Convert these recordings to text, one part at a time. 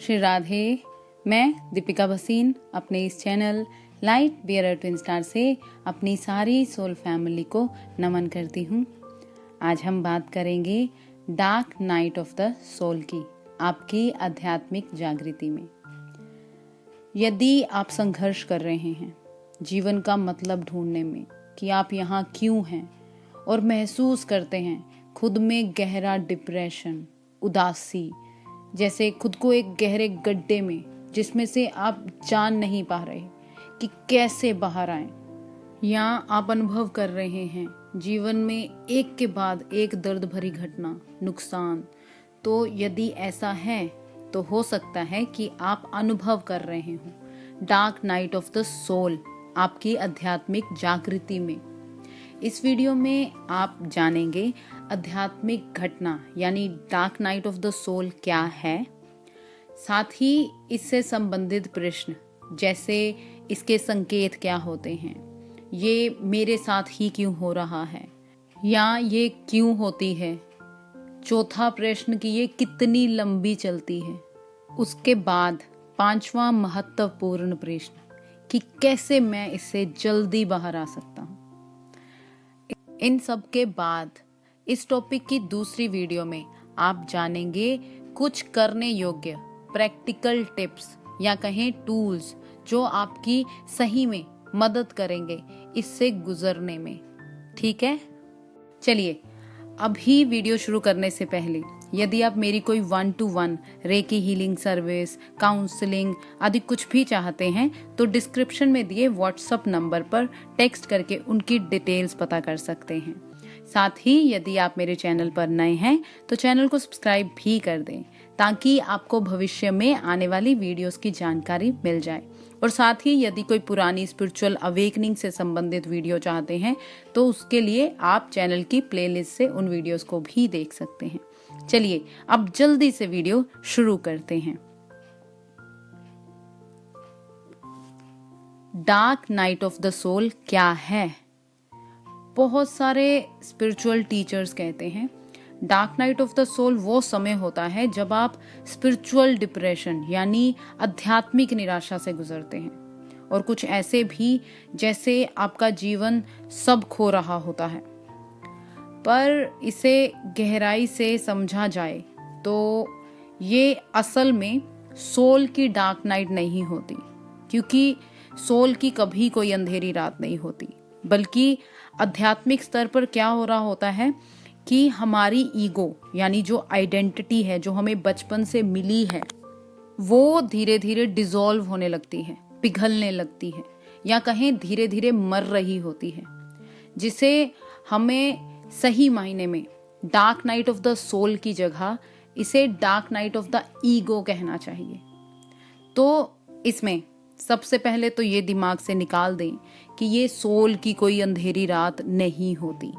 श्री राधे। मैं दीपिका भसीन अपने इस channel light bearer twin star से अपनी सारी सोल फैमिली को नमन करती हूँ। आज हम बात करेंगे dark night of the soul की, आपकी आध्यात्मिक जागृति में। यदि आप संघर्ष कर रहे हैं जीवन का मतलब ढूंढने में कि आप यहाँ क्यों हैं और महसूस करते हैं खुद में गहरा डिप्रेशन, उदासी, जैसे खुद को एक गहरे गड्ढे में जिसमें से आप जान नहीं पा रहे कि कैसे बाहर आए, या आप अनुभव कर रहे हैं जीवन में एक के बाद एक दर्द भरी घटना, नुकसान, तो यदि ऐसा है तो हो सकता है कि आप अनुभव कर रहे हो dark night of the soul, आपकी आध्यात्मिक जागृति में। इस वीडियो में आप जानेंगे आध्यात्मिक घटना यानी dark night of the soul क्या है, साथ ही इससे संबंधित प्रश्न जैसे इसके संकेत क्या होते हैं, ये मेरे साथ ही क्यों हो रहा है या ये क्यों होती है, चौथा प्रश्न कि ये कितनी लंबी चलती है, उसके बाद पांचवा महत्वपूर्ण प्रश्न कि कैसे मैं इससे जल्दी बाहर आ सकता हूँ। इन सब के बाद इस टॉपिक की दूसरी वीडियो में आप जानेंगे कुछ करने योग्य प्रैक्टिकल टिप्स या कहें टूल्स जो आपकी सही में मदद करेंगे इससे गुजरने में। ठीक है, चलिए अभी वीडियो शुरू करने से पहले यदि आप मेरी कोई 1-to-1 recce healing service, counselling आदि कुछ भी चाहते हैं तो डिस्क्रिप्शन में दिए व्हाट्सएप नंबर पर टेक्स्ट करके उनकी डिटेल्स पता कर सकते हैं। साथ ही यदि आप मेरे चैनल पर नए हैं तो चैनल को सब्सक्राइब भी कर दें ताकि आपको भविष्य में आने वाली वीडियोस की जानकारी मिल जाए। और साथ ही यदि कोई पुरानी स्पिरिचुअल अवेकनिंग से संबंधित वीडियो चाहते हैं तो उसके लिए आप चैनल की प्लेलिस्ट से उन वीडियोस को भी देख सकते हैं। चलिए अब जल्दी से वीडियो शुरू करते हैं। Dark night of the soul क्या है? बहुत सारे स्पिरिचुअल टीचर्स कहते हैं dark night of the soul वो समय होता है जब आप स्पिरिचुअल डिप्रेशन यानी आध्यात्मिक निराशा से गुजरते हैं और कुछ ऐसे भी जैसे आपका जीवन सब खो रहा होता है। पर इसे गहराई से समझा जाए तो ये असल में सोल की डार्क नाइट नहीं होती, क्योंकि सोल की कभी कोई अंधेरी रात नहीं होती, बल्कि आध्यात्मिक स्तर पर क्या हो रहा होता है कि हमारी ईगो यानी जो आइडेंटिटी है जो हमें बचपन से मिली है वो धीरे धीरे डिसॉल्व होने लगती है, पिघलने लगती है, या कहें धीरे धीरे मर रही होती है, जिसे हमें सही मायने में dark night of the soul की जगह इसे dark night of the ego कहना चाहिए। तो इसमें सबसे पहले तो ये दिमाग से निकाल दें कि ये सोल की कोई अंधेरी रात नहीं होती।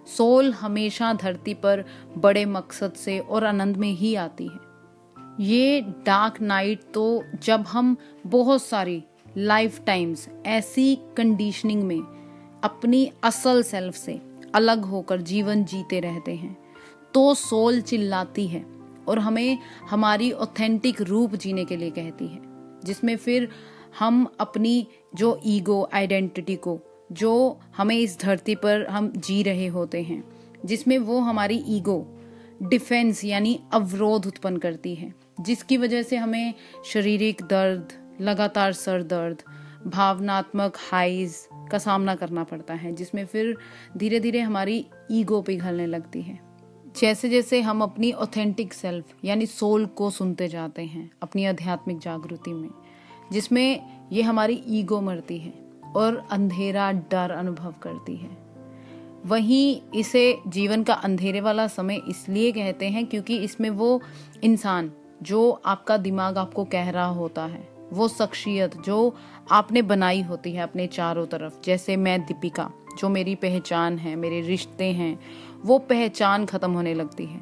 सोल हमेशा धरती पर बड़े मकसद से और आनंद में ही आती है। ये डार्क नाइट तो जब हम बहुत सारी लाइफ टाइम्स ऐसी कंडीशनिंग में अपनी असल सेल्फ से अलग होकर जीवन जीते रहते हैं तो सोल चिल्लाती है और हमें हमारी ऑथेंटिक रूप जीने के लिए कहती है, जिसमें फिर हम अपनी जो ईगो आइडेंटिटी को जो हमें इस धरती पर हम जी रहे होते हैं, जिसमें वो हमारी ईगो डिफेंस यानी अवरोध उत्पन्न करती है, जिसकी वजह से हमें शारीरिक दर्द, लगातार सर दर्द, भावनात्मक हाइज का सामना करना पड़ता है, जिसमें फिर धीरे धीरे हमारी ईगो पिघलने लगती है। जैसे जैसे हम अपनी ऑथेंटिक सेल्फ यानी सोल को सुनते जाते हैं अपनी आध्यात्मिक जागृति में, जिसमें ये हमारी ईगो मरती है और अंधेरा डर अनुभव करती है। वहीं इसे जीवन का अंधेरे वाला समय इसलिए कहते हैं क्योंकि इसमें वो इंसान जो आपका दिमाग आपको कह रहा होता है, वो शख्सियत जो आपने बनाई होती है अपने चारों तरफ, जैसे मैं दीपिका, जो मेरी पहचान है, मेरे रिश्ते हैं, वो पहचान खत्म होने लगती है।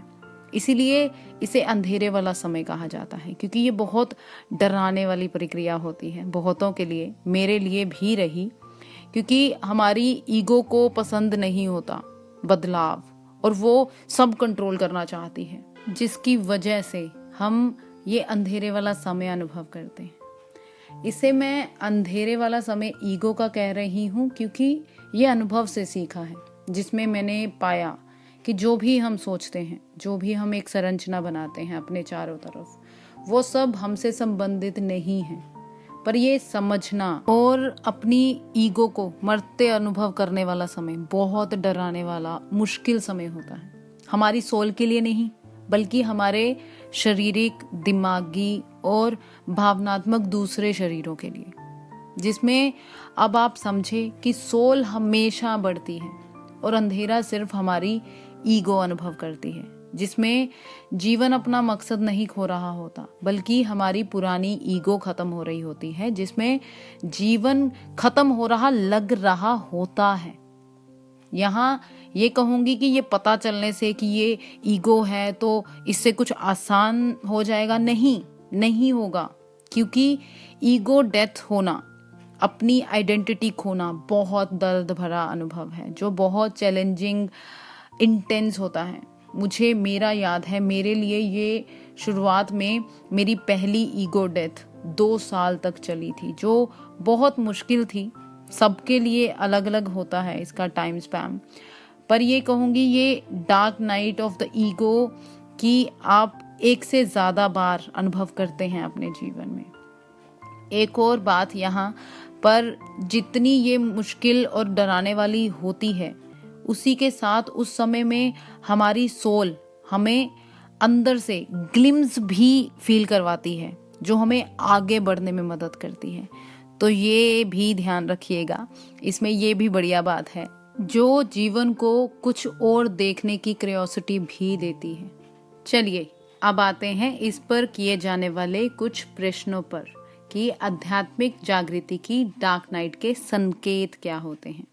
इसीलिए इसे अंधेरे वाला समय कहा जाता है, क्योंकि ये बहुत डराने वाली प्रक्रिया होती है बहुतों के लिए, मेरे लिए भी रही, क्योंकि हमारी ईगो को पसंद नहीं होता बदलाव और वो सब कंट्रोल करना चाहती है, जिसकी वजह से हम ये अंधेरे वाला समय अनुभव करते हैं। इसे मैं अंधेरे वाला समय ईगो का कह रही हूँ क्योंकि ये अनुभव से सीखा है, जिसमें मैंने पाया कि जो भी हम सोचते हैं, जो भी हम एक संरचना बनाते हैं अपने चारों तरफ, वो सब हमसे संबंधित नहीं है। पर ये समझना और अपनी ईगो को मरते अनुभव करने वाला समय बहुत डराने वाला मुश्किल समय होता है। हमारी सोल के लिए नहीं, बल्कि हमारे शारीरिक, दिमागी और भावनात्मक दूसरे शरीरों के लिए, जिसमें अब आप समझे कि सोल हमेशा बढ़ती है और अंधेरा सिर्फ हमारी ईगो अनुभव करती है, जिसमें जीवन अपना मकसद नहीं खो रहा होता, बल्कि हमारी पुरानी ईगो खत्म हो रही होती है, जिसमें जीवन खत्म हो रहा लग रहा होता है। यहाँ ये कहूंगी कि ये पता चलने से कि ये ईगो है तो इससे कुछ आसान हो जाएगा, नहीं होगा। क्योंकि ईगो डेथ होना, अपनी आइडेंटिटी खोना बहुत दर्द भरा अनुभव है, जो बहुत चैलेंजिंग, इंटेंस होता है। मुझे मेरा याद है, मेरे लिए ये शुरुआत में मेरी पहली ईगो डेथ 2 साल तक चली थी, जो बहुत मुश्किल थी। सबके लिए अलग अलग होता है इसका टाइम स्पैन, पर ये कहूँगी ये dark night of the ego की आप एक से ज़्यादा बार अनुभव करते हैं अपने जीवन में। एक और बात यहाँ पर, जितनी ये मुश्किल और डराने वाली होती है, उसी के साथ उस समय में हमारी सोल हमें अंदर से ग्लिम्स भी फील करवाती है, जो हमें आगे बढ़ने में मदद करती है। तो ये भी ध्यान रखिएगा, इसमें ये भी बढ़िया बात है, जो जीवन को कुछ और देखने की क्यूरियोसिटी भी देती है। चलिए अब आते हैं इस पर किए जाने वाले कुछ प्रश्नों पर कि आध्यात्मिक जागृति की डार्क नाइट के संकेत क्या होते हैं,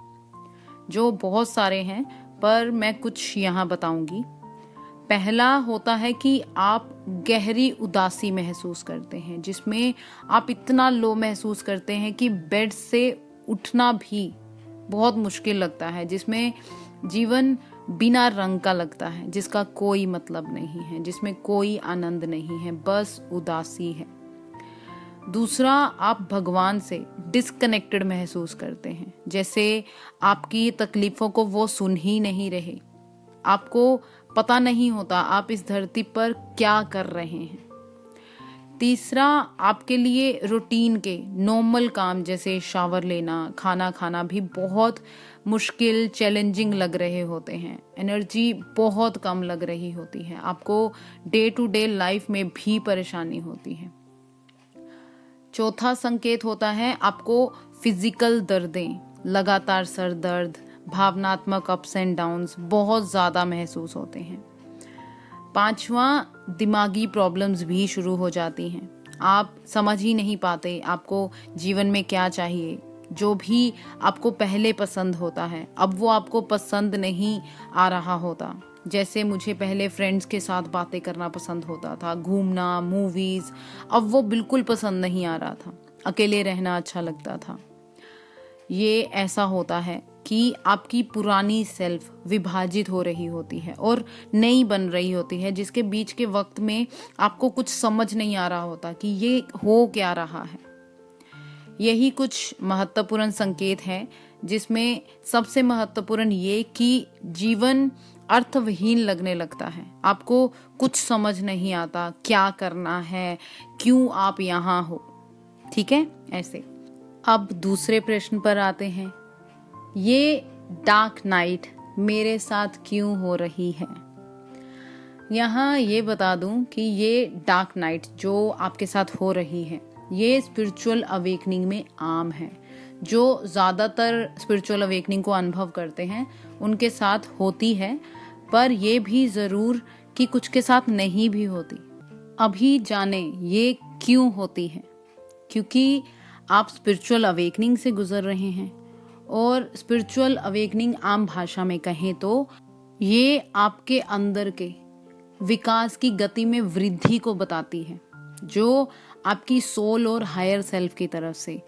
जो बहुत सारे हैं, पर मैं कुछ यहाँ बताऊंगी। पहला होता है कि आप गहरी उदासी महसूस करते हैं, जिसमें आप इतना लो महसूस करते हैं कि बेड से उठना भी बहुत मुश्किल लगता है, जिसमें जीवन बिना रंग का लगता है, जिसका कोई मतलब नहीं है, जिसमें कोई आनंद नहीं है, बस उदासी है। दूसरा, आप भगवान से डिस्कनेक्टेड महसूस करते हैं, जैसे आपकी तकलीफों को वो सुन ही नहीं रहे, आपको पता नहीं होता आप इस धरती पर क्या कर रहे हैं। तीसरा, आपके लिए रूटीन के नॉर्मल काम जैसे शावर लेना, खाना खाना भी बहुत मुश्किल, चैलेंजिंग लग रहे होते हैं। एनर्जी बहुत कम लग रही होती है, आपको डे टू डे लाइफ में भी परेशानी होती है। चौथा संकेत होता है आपको फिजिकल दर्दें, लगातार सर दर्द, भावनात्मक अप्स एंड डाउन्स बहुत ज्यादा महसूस होते हैं। पांचवा, दिमागी प्रॉब्लम्स भी शुरू हो जाती हैं, आप समझ ही नहीं पाते आपको जीवन में क्या चाहिए। जो भी आपको पहले पसंद होता है, अब वो आपको पसंद नहीं आ रहा होता। जैसे मुझे पहले फ्रेंड्स के साथ बातें करना पसंद होता था, घूमना, मूवीज, अब वो बिल्कुल पसंद नहीं आ रहा था। अकेले रहना अच्छा लगता था। ये ऐसा होता है कि आपकी पुरानी सेल्फ विभाजित हो रही होती है और नई बन रही होती है, जिसके बीच के वक्त में आपको कुछ समझ नहीं आ रहा होता कि ये हो क्या रहा है। यही कुछ महत्वपूर्ण संकेत हैं, जिसमें सबसे महत्वपूर्ण ये कि जीवन अर्थविहीन लगने लगता है, आपको कुछ समझ नहीं आता क्या करना है, क्यों आप यहाँ हो। ठीक है, ऐसे। अब दूसरे प्रश्न पर आते हैं, ये डार्क नाइट मेरे साथ क्यों हो रही है। यहाँ ये बता दूं कि ये डार्क नाइट जो आपके साथ हो रही है, ये स्पिरिचुअल अवेकनिंग में आम है। जो ज़्यादातर स्पिरिचुअल अवेकनिंग को अनुभव करते हैं उनके साथ होती है, पर यह भी ज़रूर कि कुछ के साथ नहीं भी होती। अभी जाने ये क्यों होती है। क्योंकि आप स्पिरिचुअल अवेकनिंग से गुजर रहे हैं, और स्पिरिचुअल अवेकनिंग आम भाषा में कहें तो ये आपके अंदर के विकास की गति में वृद्धि को बताती है, जो आपकी सोल और हायर सेल्फ की तरफ से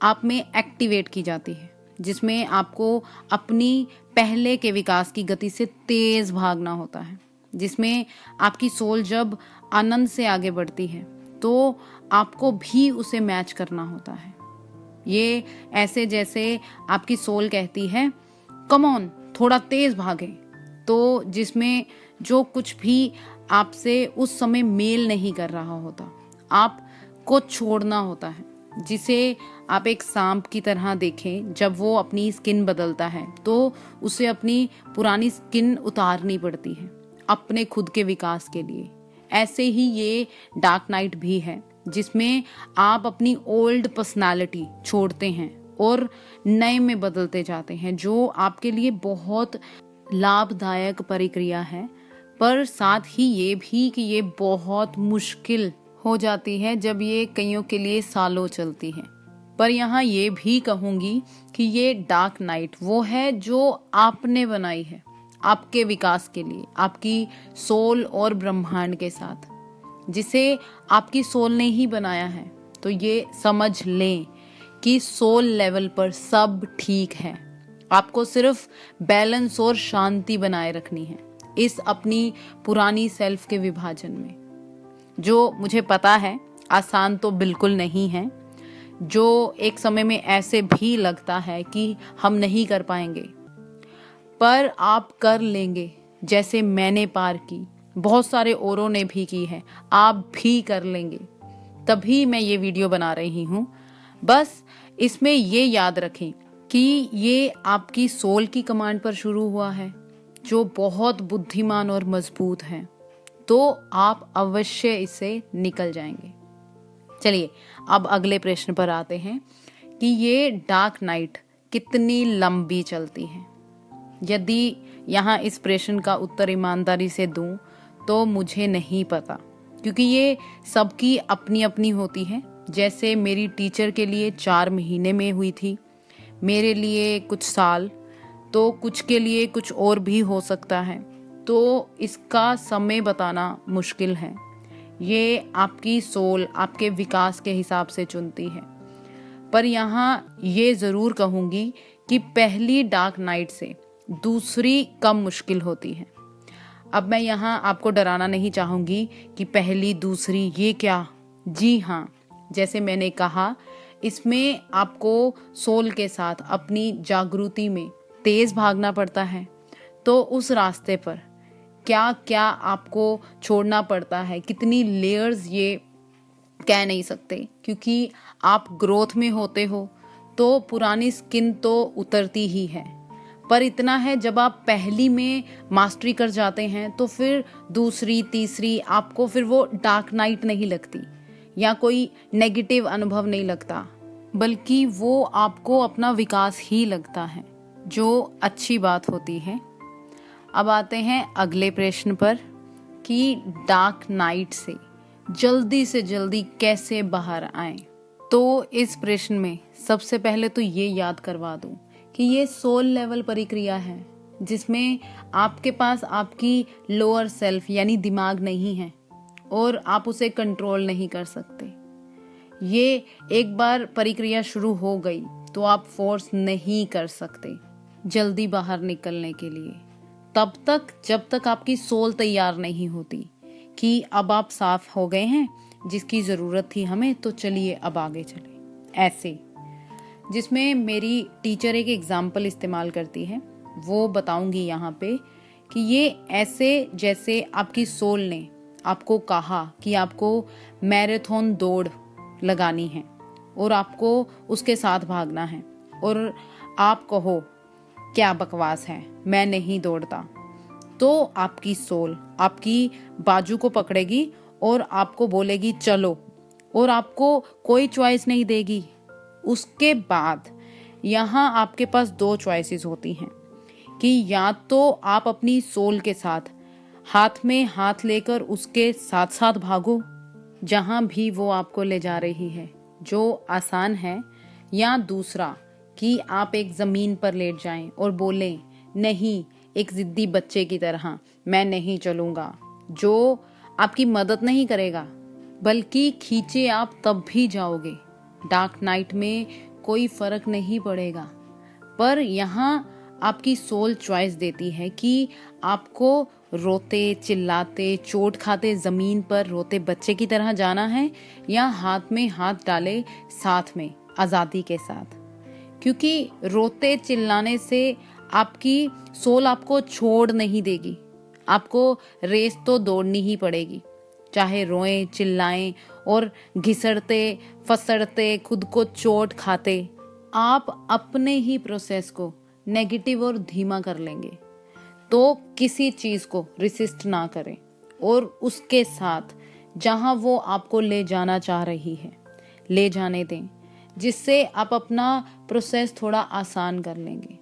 आप में एक्टिवेट की जाती है, जिसमें आपको अपनी पहले के विकास की गति से तेज भागना होता है। जिसमें आपकी सोल जब आनंद से आगे बढ़ती है तो आपको भी उसे मैच करना होता है। ये ऐसे जैसे आपकी सोल कहती है कम ऑन, थोड़ा तेज भागे, तो जिसमें जो कुछ भी आपसे उस समय मेल नहीं कर रहा होता आपको छोड़ना होता है। जिसे आप एक सांप की तरह देखें, जब वो अपनी स्किन बदलता है तो उसे अपनी पुरानी स्किन उतारनी पड़ती है अपने खुद के विकास के लिए। ऐसे ही ये डार्क नाइट भी है, जिसमें आप अपनी ओल्ड पर्सनालिटी छोड़ते हैं और नए में बदलते जाते हैं, जो आपके लिए बहुत लाभदायक प्रक्रिया है। पर साथ ही ये भी कि ये बहुत मुश्किल हो जाती है जब ये कईयों के लिए सालों चलती है। पर यहाँ ये भी कहूंगी कि ये डार्क नाइट वो है जो आपने बनाई है आपके विकास के लिए, आपकी सोल और ब्रह्मांड के साथ, जिसे आपकी सोल ने ही बनाया है। तो ये समझ लें कि सोल लेवल पर सब ठीक है। आपको सिर्फ बैलेंस और शांति बनाए रखनी है इस अपनी पुरानी सेल्फ के विभाजन में, जो मुझे पता है आसान तो बिल्कुल नहीं है, जो एक समय में ऐसे भी लगता है कि हम नहीं कर पाएंगे, पर आप कर लेंगे। जैसे मैंने पार की, बहुत सारे औरों ने भी की है, आप भी कर लेंगे। तभी मैं ये वीडियो बना रही हूँ। बस इसमें ये याद रखें कि ये आपकी सोल की कमांड पर शुरू हुआ है, जो बहुत बुद्धिमान और मजबूत है, तो आप अवश्य इससे निकल जाएंगे। चलिए अब अगले प्रश्न पर आते हैं कि ये डार्क नाइट कितनी लंबी चलती है। यदि यहाँ इस प्रश्न का उत्तर ईमानदारी से दूं तो मुझे नहीं पता, क्योंकि ये सबकी अपनी अपनी होती है। जैसे मेरी टीचर के लिए 4 महीने में हुई थी, मेरे लिए कुछ साल, तो कुछ के लिए कुछ और भी हो सकता है। तो इसका समय बताना मुश्किल है। ये आपकी सोल आपके विकास के हिसाब से चुनती है। पर यहाँ ये ज़रूर कहूँगी कि पहली डार्क नाइट से दूसरी कम मुश्किल होती है। अब मैं यहाँ आपको डराना नहीं चाहूँगी कि पहली दूसरी ये क्या। जी हाँ, जैसे मैंने कहा, इसमें आपको सोल के साथ अपनी जागृति में तेज भागना पड़ता है। तो उस रास्ते पर क्या क्या आपको छोड़ना पड़ता है, कितनी लेयर्स, ये कह नहीं सकते, क्योंकि आप ग्रोथ में होते हो तो पुरानी स्किन तो उतरती ही है। पर इतना है, जब आप पहली में मास्टरी कर जाते हैं तो फिर दूसरी तीसरी आपको फिर वो डार्क नाइट नहीं लगती या कोई नेगेटिव अनुभव नहीं लगता, बल्कि वो आपको अपना विकास ही लगता है, जो अच्छी बात होती है। अब आते हैं अगले प्रश्न पर कि डार्क नाइट से जल्दी कैसे बाहर आएं। तो इस प्रश्न में सबसे पहले तो ये याद करवा दूं कि ये सोल लेवल प्रक्रिया है, जिसमें आपके पास आपकी लोअर सेल्फ यानी दिमाग नहीं है और आप उसे कंट्रोल नहीं कर सकते। ये एक बार प्रक्रिया शुरू हो गई तो आप फोर्स नहीं कर सकते जल्दी बाहर निकलने के लिए, तब तक जब तक आपकी सोल तैयार नहीं होती कि अब आप साफ हो गए हैं, जिसकी ज़रूरत थी हमें, तो चलिए अब आगे चले। ऐसे जिसमें मेरी टीचर एक एग्जाम्पल इस्तेमाल करती है, वो बताऊंगी यहाँ पे कि ये ऐसे जैसे आपकी सोल ने आपको कहा कि आपको मैराथन दौड़ लगानी है और आपको उसके साथ भागना है, और आप कहो क्या बकवास है, मैं नहीं दौड़ता, तो आपकी सोल आपकी बाजू को पकड़ेगी और आपको बोलेगी चलो, और आपको कोई चॉइस नहीं देगी। उसके बाद यहाँ आपके पास 2 चॉइसेस होती हैं कि या तो आप अपनी सोल के साथ हाथ में हाथ लेकर उसके साथ साथ भागो जहाँ भी वो आपको ले जा रही है, जो आसान है, या दूसरा कि आप एक ज़मीन पर लेट जाएं और बोलें नहीं, एक ज़िद्दी बच्चे की तरह, मैं नहीं चलूँगा, जो आपकी मदद नहीं करेगा, बल्कि खींचे आप तब भी जाओगे। डार्क नाइट में कोई फर्क नहीं पड़ेगा। पर यहाँ आपकी सोल चॉइस देती है कि आपको रोते चिल्लाते चोट खाते जमीन पर रोते बच्चे की तरह जाना है या हाथ में हाथ डाले साथ में आजादी के साथ। क्योंकि रोते चिल्लाने से आपकी सोल आपको छोड़ नहीं देगी, आपको रेस तो दौड़नी ही पड़ेगी, चाहे रोएं चिल्लाएं और घिसड़ते फसड़ते खुद को चोट खाते आप अपने ही प्रोसेस को नेगेटिव और धीमा कर लेंगे। तो किसी चीज को रिसिस्ट ना करें और उसके साथ जहां वो आपको ले जाना चाह रही है ले जाने दें, जिससे आप अपना प्रोसेस थोड़ा आसान कर लेंगे।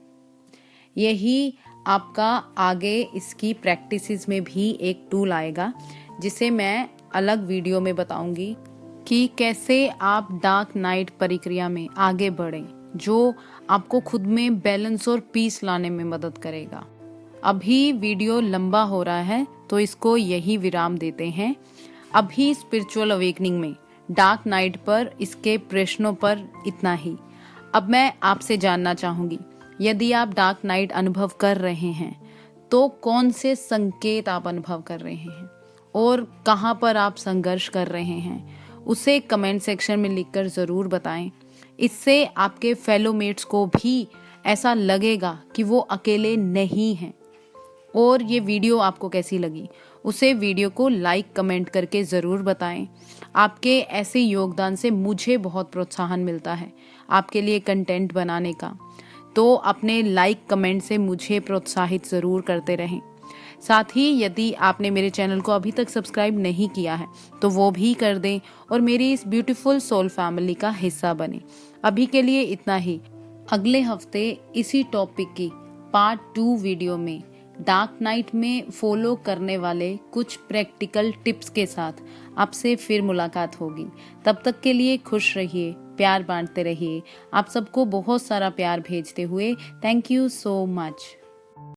यही आपका आगे इसकी प्रैक्टिसेस में भी एक टूल आएगा, जिसे मैं अलग वीडियो में बताऊंगी कि कैसे आप डार्क नाइट प्रक्रिया में आगे बढ़ें, जो आपको खुद में बैलेंस और पीस लाने में मदद करेगा। अभी वीडियो लंबा हो रहा है तो इसको यही विराम देते हैं। अभी स्पिरिचुअल अवेकनिंग में डार्क नाइट पर इसके प्रश्नों पर इतना ही। अब मैं आपसे जानना चाहूंगी, यदि आप डार्क नाइट अनुभव कर रहे हैं तो कौन से संकेत आप अनुभव कर रहे हैं और कहां पर आप संघर्ष कर रहे हैं, उसे कमेंट सेक्शन में लिखकर जरूर बताएं। इससे आपके फेलो मेट्स को भी ऐसा लगेगा कि वो अकेले नहीं हैं। और ये वीडियो आपको कैसी लगी उसे वीडियो को लाइक कमेंट करके ज़रूर बताएं। आपके ऐसे योगदान से मुझे बहुत प्रोत्साहन मिलता है आपके लिए कंटेंट बनाने का। तो अपने लाइक कमेंट से मुझे प्रोत्साहित ज़रूर करते रहें। साथ ही यदि आपने मेरे चैनल को अभी तक सब्सक्राइब नहीं किया है तो वो भी कर दें और मेरी इस ब्यूटीफुल सोल फैमिली का हिस्सा बने। अभी के लिए इतना ही। अगले हफ्ते इसी टॉपिक की पार्ट 2 वीडियो में डार्क नाइट में फॉलो करने वाले कुछ प्रैक्टिकल टिप्स के साथ आपसे फिर मुलाकात होगी। तब तक के लिए खुश रहिए, प्यार बांटते रहिए। आप सबको बहुत सारा प्यार भेजते हुए थैंक यू सो मच।